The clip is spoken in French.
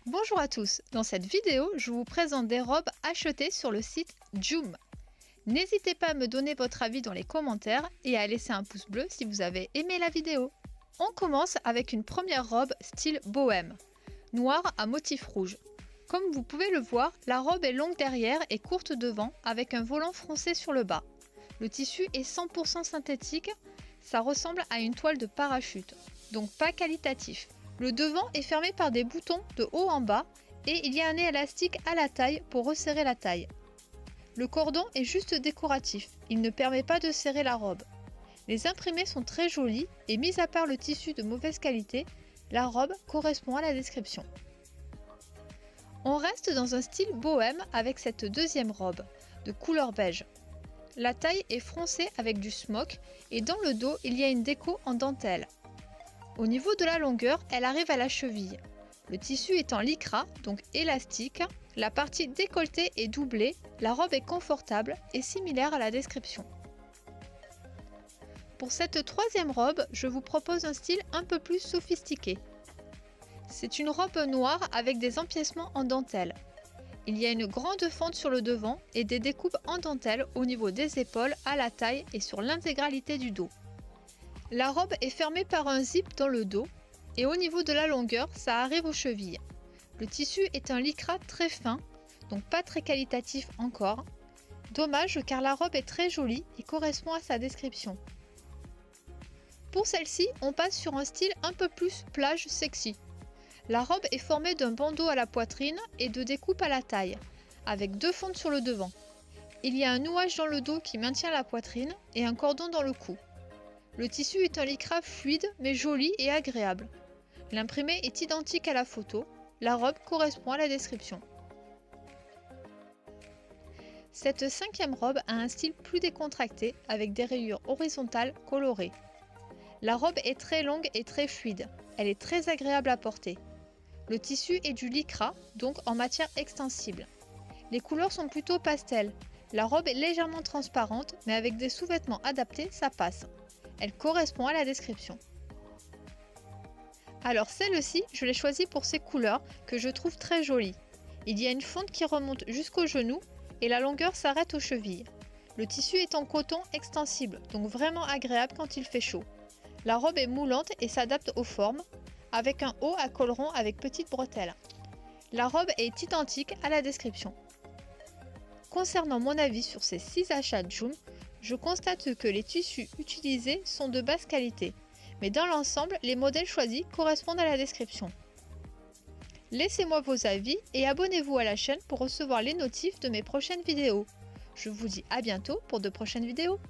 Bonjour à tous, dans cette vidéo, je vous présente des robes achetées sur le site Joom. N'hésitez pas à me donner votre avis dans les commentaires et à laisser un pouce bleu si vous avez aimé la vidéo. On commence avec une première robe style bohème, noire à motif rouge. Comme vous pouvez le voir, la robe est longue derrière et courte devant avec un volant froncé sur le bas. Le tissu est 100% synthétique, ça ressemble à une toile de parachute, donc pas qualitatif. Le devant est fermé par des boutons de haut en bas et il y a un nez élastique à la taille pour resserrer la taille. Le cordon est juste décoratif, il ne permet pas de serrer la robe. Les imprimés sont très jolis et mis à part le tissu de mauvaise qualité, la robe correspond à la description. On reste dans un style bohème avec cette deuxième robe, de couleur beige. La taille est froncée avec du smoke et dans le dos il y a une déco en dentelle. Au niveau de la longueur, elle arrive à la cheville. Le tissu est en lycra, donc élastique. La partie décolletée est doublée, la robe est confortable et similaire à la description. Pour cette troisième robe, je vous propose un style un peu plus sophistiqué. C'est une robe noire avec des empiècements en dentelle. Il y a une grande fente sur le devant et des découpes en dentelle au niveau des épaules, à la taille et sur l'intégralité du dos. La robe est fermée par un zip dans le dos et au niveau de la longueur, ça arrive aux chevilles. Le tissu est un lycra très fin, donc pas très qualitatif encore. Dommage car la robe est très jolie et correspond à sa description. Pour celle-ci, on passe sur un style un peu plus plage sexy. La robe est formée d'un bandeau à la poitrine et de découpes à la taille, avec deux fentes sur le devant. Il y a un nouage dans le dos qui maintient la poitrine et un cordon dans le cou. Le tissu est un lycra fluide mais joli et agréable. L'imprimé est identique à la photo, la robe correspond à la description. Cette cinquième robe a un style plus décontracté avec des rayures horizontales colorées. La robe est très longue et très fluide, elle est très agréable à porter. Le tissu est du lycra, donc en matière extensible. Les couleurs sont plutôt pastel. La robe est légèrement transparente, mais avec des sous-vêtements adaptés, ça passe. Elle correspond à la description. Alors celle-ci, je l'ai choisie pour ses couleurs que je trouve très jolies. Il y a une fente qui remonte jusqu'au genou et la longueur s'arrête aux chevilles. Le tissu est en coton extensible, donc vraiment agréable quand il fait chaud. La robe est moulante et s'adapte aux formes, avec un haut à col rond avec petites bretelles. La robe est identique à la description. Concernant mon avis sur ces 6 achats Joom, je constate que les tissus utilisés sont de basse qualité, mais dans l'ensemble, les modèles choisis correspondent à la description. Laissez-moi vos avis et abonnez-vous à la chaîne pour recevoir les notifs de mes prochaines vidéos. Je vous dis à bientôt pour de prochaines vidéos.